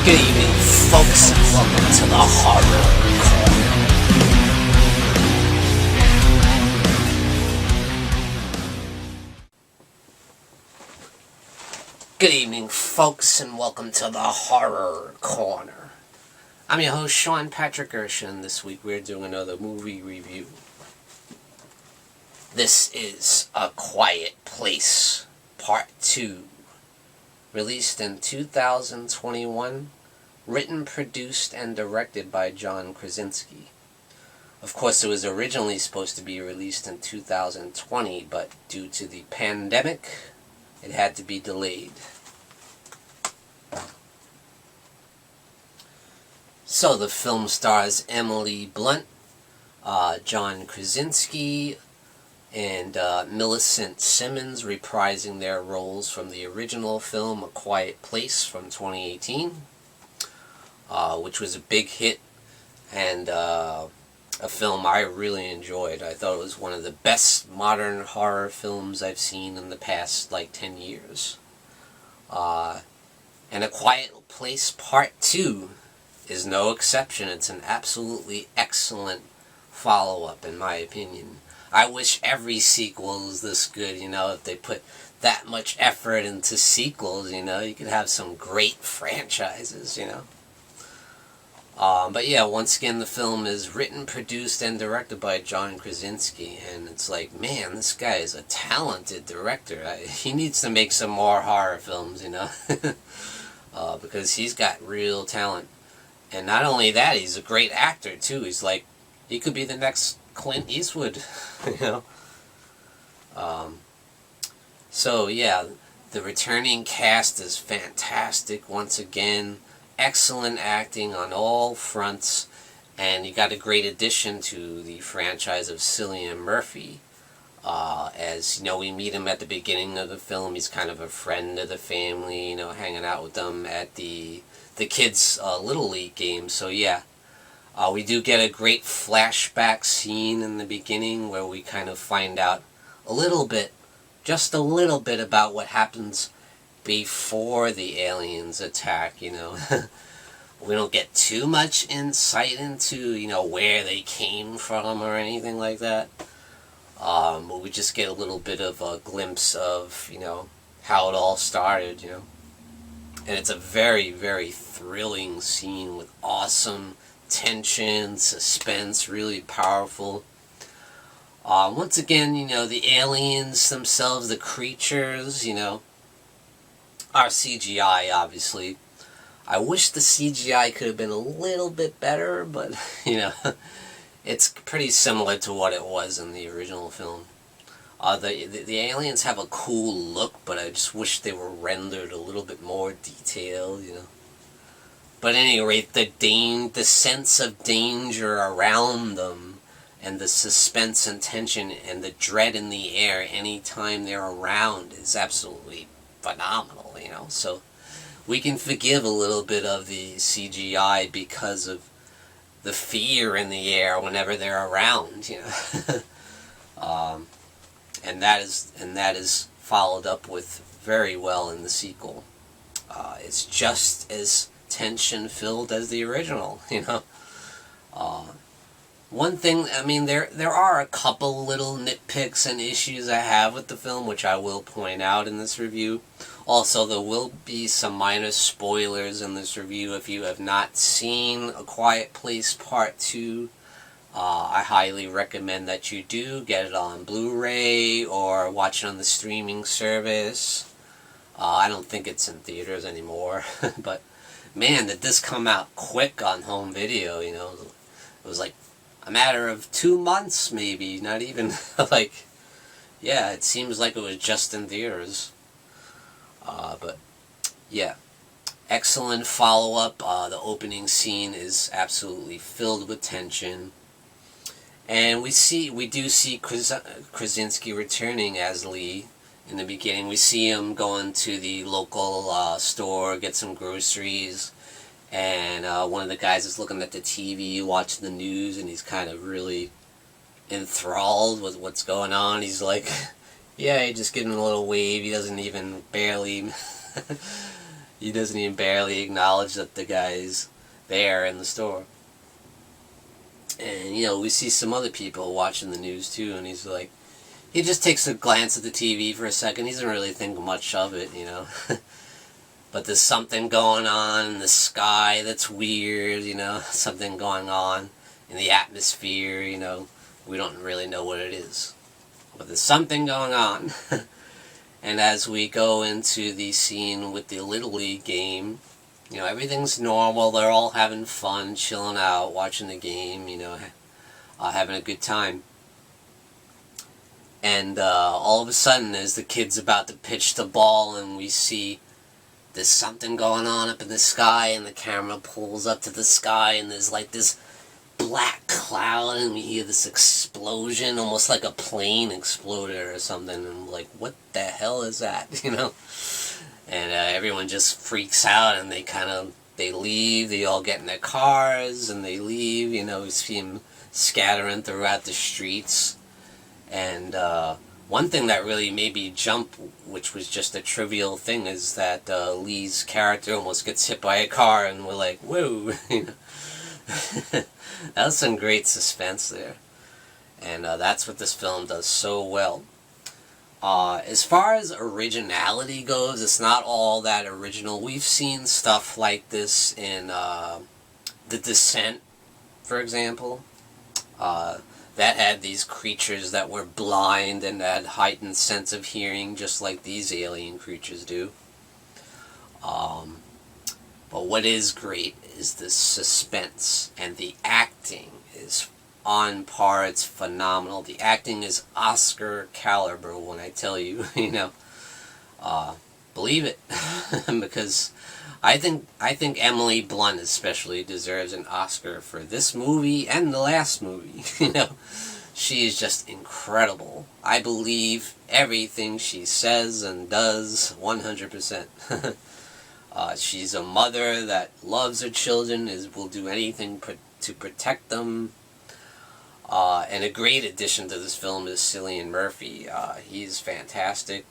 Good evening, folks, and welcome to the Horror Corner. Good evening, folks, and welcome to the Horror Corner. I'm your host, Sean Patrick Gershon. This week we're doing another movie review. This is A Quiet Place, Part 2. Released in 2021, written, produced, and directed by John Krasinski. Of course, it was originally supposed to be released in 2020, but due to the pandemic, it had to be delayed. So the film stars Emily Blunt, John Krasinski, and Millicent Simmons reprising their roles from the original film A Quiet Place from 2018, which was a big hit and a film I really enjoyed. I thought it was one of the best modern horror films I've seen in the past 10 years. And A Quiet Place Part 2 is no exception. It's an absolutely excellent follow-up in my opinion. I wish every sequel was this good, if they put that much effort into sequels, you could have some great franchises, But yeah, once again, the film is written, produced, and directed by John Krasinski, and it's like, man, this guy is a talented director. He needs to make some more horror films, because he's got real talent. And not only that, he's a great actor, too. He could be the next Clint Eastwood, So yeah, the returning cast is fantastic once again. Excellent acting on all fronts, and you got a great addition to the franchise of Cillian Murphy. As we meet him at the beginning of the film. He's kind of a friend of the family, hanging out with them at the kids' Little League game. So yeah. We do get a great flashback scene in the beginning where we kind of find out just a little bit about what happens before the aliens attack, We don't get too much insight into, where they came from or anything like that. But we just get a little bit of a glimpse of, how it all started, And it's a very, very thrilling scene with awesome tension, suspense, really powerful. Once again, the aliens themselves, the creatures, are CGI, obviously. I wish the CGI could have been a little bit better, but, it's pretty similar to what it was in the original film. The aliens have a cool look, but I just wish they were rendered a little bit more detailed, But at any rate, the sense of danger around them, and the suspense and tension and the dread in the air anytime they're around is absolutely phenomenal, So we can forgive a little bit of the CGI because of the fear in the air whenever they're around, and that is followed up with very well in the sequel. It's just as tension-filled as the original, One thing, there are a couple little nitpicks and issues I have with the film, which I will point out in this review. Also, there will be some minor spoilers in this review. If you have not seen A Quiet Place Part 2, I highly recommend that you do. Get it on Blu-ray or watch it on the streaming service. I don't think it's in theaters anymore, but man, did this come out quick on home video, It was like a matter of 2 months, maybe, not even, it seems like it was just in theaters. But, yeah, excellent follow-up. The opening scene is absolutely filled with tension. And we do see Krasinski returning as Lee in the beginning. We see him going to the local store, get some groceries, and one of the guys is looking at the TV, watching the news, and he's kind of really enthralled with what's going on. He's like, yeah, he just giving a little wave. He doesn't even barely He doesn't even barely acknowledge that the guy's there in the store. And, we see some other people watching the news too, and he's like, he just takes a glance at the TV for a second. He doesn't really think much of it, But there's something going on in the sky that's weird, something going on in the atmosphere, We don't really know what it is. But there's something going on. And as we go into the scene with the Little League game, everything's normal. They're all having fun, chilling out, watching the game, having a good time. And all of a sudden, as the kid's about to pitch the ball, and we see there's something going on up in the sky, and the camera pulls up to the sky, and there's like this black cloud, and we hear this explosion, almost like a plane exploded or something, and we're like, what the hell is that, And everyone just freaks out, and they leave, they all get in their cars, and they leave, we see them scattering throughout the streets. And one thing that really made me jump, which was just a trivial thing, is that Lee's character almost gets hit by a car, and we're like, whoa, That was some great suspense there. And that's what this film does so well. As far as originality goes, it's not all that original. We've seen stuff like this in The Descent, for example. That had these creatures that were blind and had heightened sense of hearing, just like these alien creatures do. But what is great is the suspense, and the acting is on par. It's phenomenal. The acting is Oscar caliber when I tell you, believe it, because I think Emily Blunt especially deserves an Oscar for this movie and the last movie. She is just incredible. I believe everything she says and does 100%. She's a mother that loves her children, will do anything to protect them. And a great addition to this film is Cillian Murphy. He's fantastic.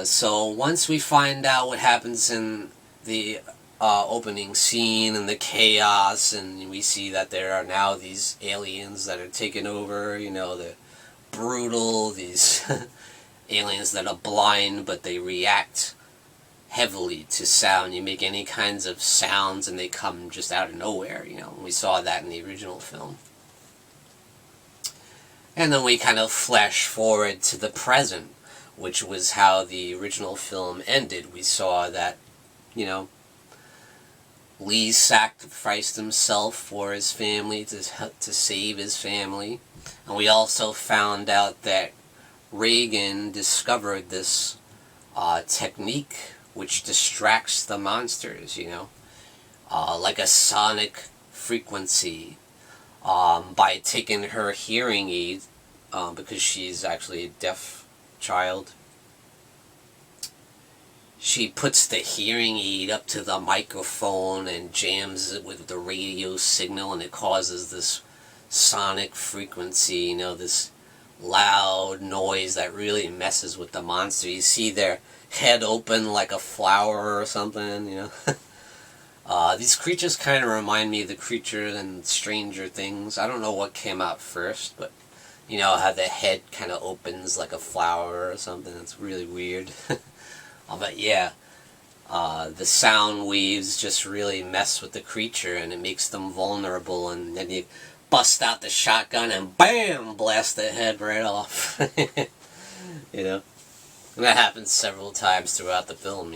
So once we find out what happens in the opening scene and the chaos, and we see that there are now these aliens that are taking over, they're brutal, these aliens that are blind, but they react heavily to sound. You make any kinds of sounds and they come just out of nowhere, We saw that in the original film. And then we kind of flash forward to the present, which was how the original film ended. We saw that, Lee sacrificed himself for his family to save his family. And we also found out that Reagan discovered this technique which distracts the monsters, like a sonic frequency, by taking her hearing aid, because she's actually a deaf child. She puts the hearing aid up to the microphone and jams it with the radio signal, and it causes this sonic frequency, this loud noise that really messes with the monster. You see their head open like a flower or something, These creatures kind of remind me of the creature in Stranger Things. I don't know what came out first, but how the head kind of opens like a flower or something. It's really weird. But yeah, the sound waves just really mess with the creature, and it makes them vulnerable, and then you bust out the shotgun and BAM! Blast the head right off. And that happens several times throughout the film,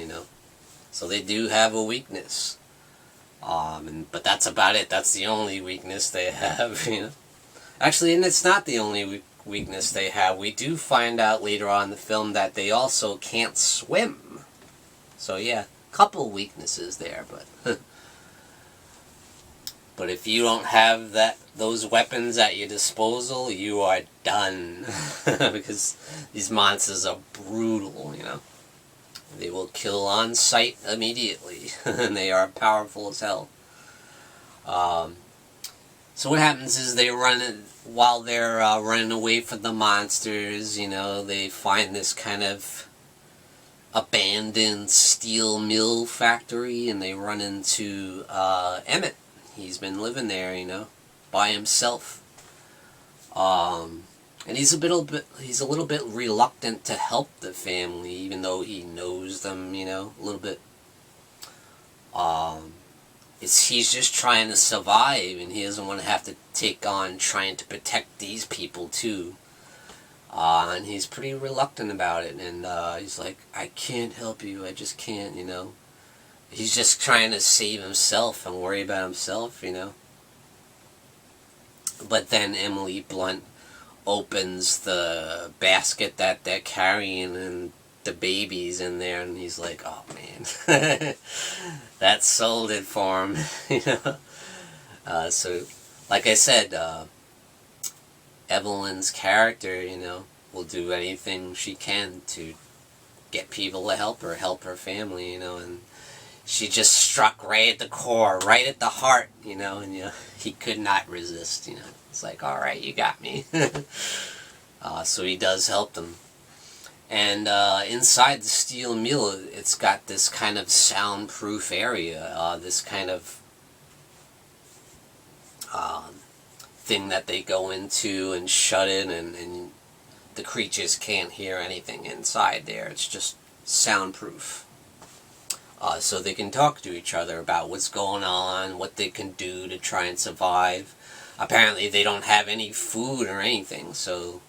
So they do have a weakness. But that's about it. That's the only weakness they have, Actually, and it's not the only weakness they have. We do find out later on in the film that they also can't swim. So yeah, couple weaknesses there, but but if you don't have those weapons at your disposal, you are done. Because these monsters are brutal, They will kill on sight immediately, and they are powerful as hell. So what happens is while they're running away from the monsters, they find this kind of abandoned steel mill factory, and they run into Emmett. He's been living there, by himself. And he's a little bit reluctant to help the family, even though he knows them, a little bit. He's just trying to survive, and he doesn't want to have to take on trying to protect these people too. And he's pretty reluctant about it, and he's like, I can't help you, I just can't, He's just trying to save himself and worry about himself, But then Emily Blunt opens the basket that they're carrying, and the baby's in there, and he's like, oh man, that sold it for him, So, like I said, Evelyn's character, will do anything she can to get people to help her family, and she just struck right at the core, right at the heart, and he could not resist, It's like, alright, you got me. So he does help them. And inside the steel mill, it's got this kind of soundproof area, this kind of thing that they go into and shut in, and the creatures can't hear anything inside there. It's just soundproof. So they can talk to each other about what's going on, what they can do to try and survive. Apparently they don't have any food or anything, so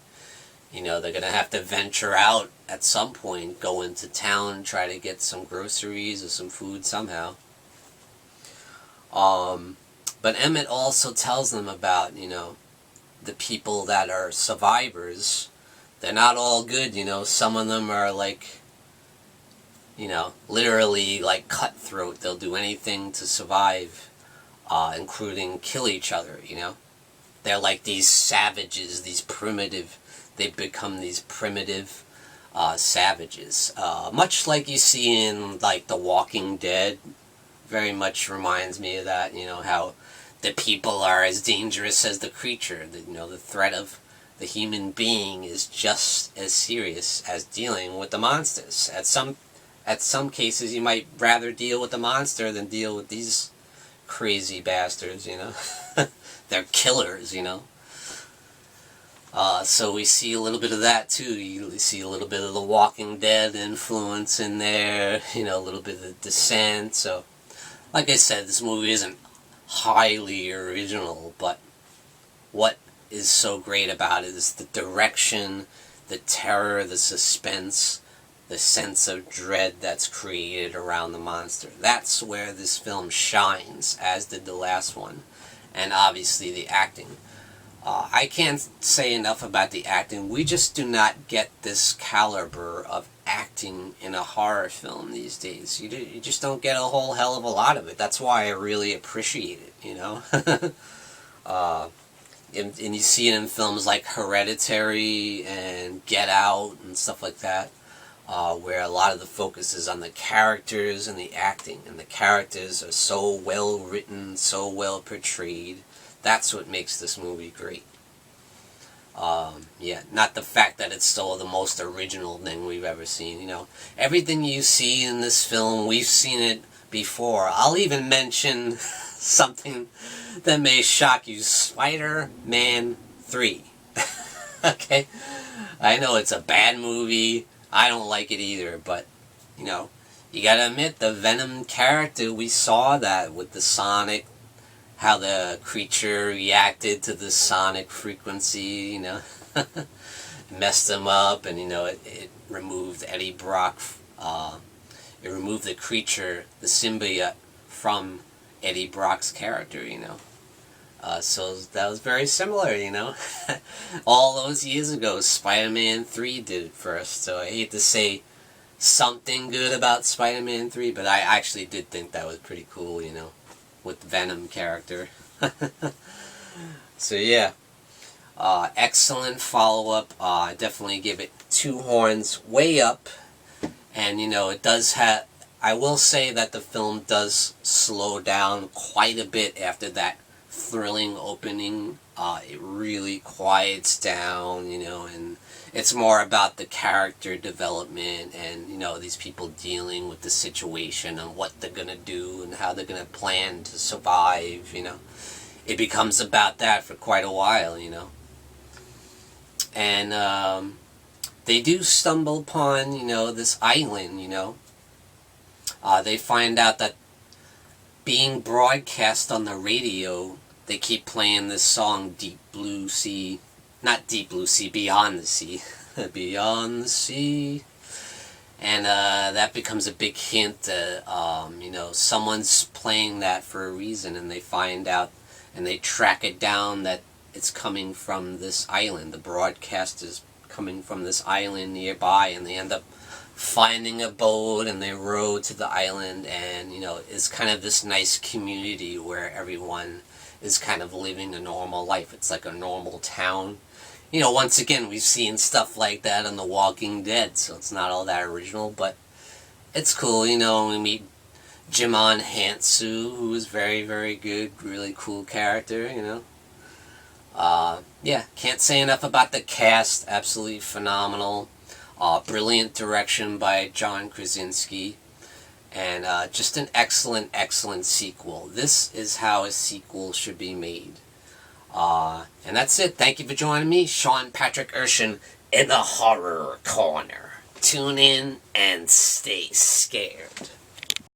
they're going to have to venture out at some point, go into town, try to get some groceries or some food somehow. But Emmett also tells them about, the people that are survivors. They're not all good, Some of them are like, literally like cutthroat. They'll do anything to survive, including kill each other, They're like these savages, they've become these primitive savages. Much like you see in like The Walking Dead, very much reminds me of that, how the people are as dangerous as the creature. The threat of the human being is just as serious as dealing with the monsters. At some cases, you might rather deal with the monster than deal with these crazy bastards, They're killers, So we see a little bit of that too. You see a little bit of the Walking Dead influence in there, a little bit of the Descent. So, like I said, this movie isn't highly original, but what is so great about it is the direction, the terror, the suspense, the sense of dread that's created around the monster. That's where this film shines, as did the last one. And obviously the acting. I can't say enough about the acting. We just do not get this caliber of acting in a horror film these days. You just don't get a whole hell of a lot of it. That's why I really appreciate it, and you see it in films like Hereditary and Get Out and stuff like that, where a lot of the focus is on the characters and the acting. And the characters are so well written, so well portrayed. That's what makes this movie great. Not the fact that it's still the most original thing we've ever seen. Everything you see in this film, we've seen it before. I'll even mention something that may shock you. Spider-Man 3. Okay? I know it's a bad movie. I don't like it either, but, you gotta admit, the Venom character, we saw that with the sonic, how the creature reacted to the sonic frequency, messed him up, and, it removed Eddie Brock, it removed the creature, the symbiote, from Eddie Brock's character, So that was very similar, All those years ago, Spider-Man 3 did it first, so I hate to say something good about Spider-Man 3, but I actually did think that was pretty cool, with the Venom character. So yeah, excellent follow-up. I definitely give it 2 horns way up, and it does have, I will say that the film does slow down quite a bit after that thrilling opening. It really quiets down, and it's more about the character development and, these people dealing with the situation and what they're going to do and how they're going to plan to survive, It becomes about that for quite a while, And they do stumble upon, this island, They find out that being broadcast on the radio, they keep playing this song, Deep Blue Sea. Not Deep Blue Sea, Beyond the Sea. Beyond the Sea. And that becomes a big hint that, someone's playing that for a reason, and they find out, and they track it down that it's coming from this island. The broadcast is coming from this island nearby, and they end up finding a boat, and they row to the island, and, it's kind of this nice community where everyone is kind of living a normal life. It's like a normal town. Once again, we've seen stuff like that on The Walking Dead, so it's not all that original, but it's cool, we meet Djimon Hounsou, who is very, very good, really cool character, Yeah, can't say enough about the cast, absolutely phenomenal. Brilliant direction by John Krasinski, and just an excellent, excellent sequel. This is how a sequel should be made. And that's it. Thank you for joining me, Sean Patrick Urshan, in the Horror Corner. Tune in and stay scared.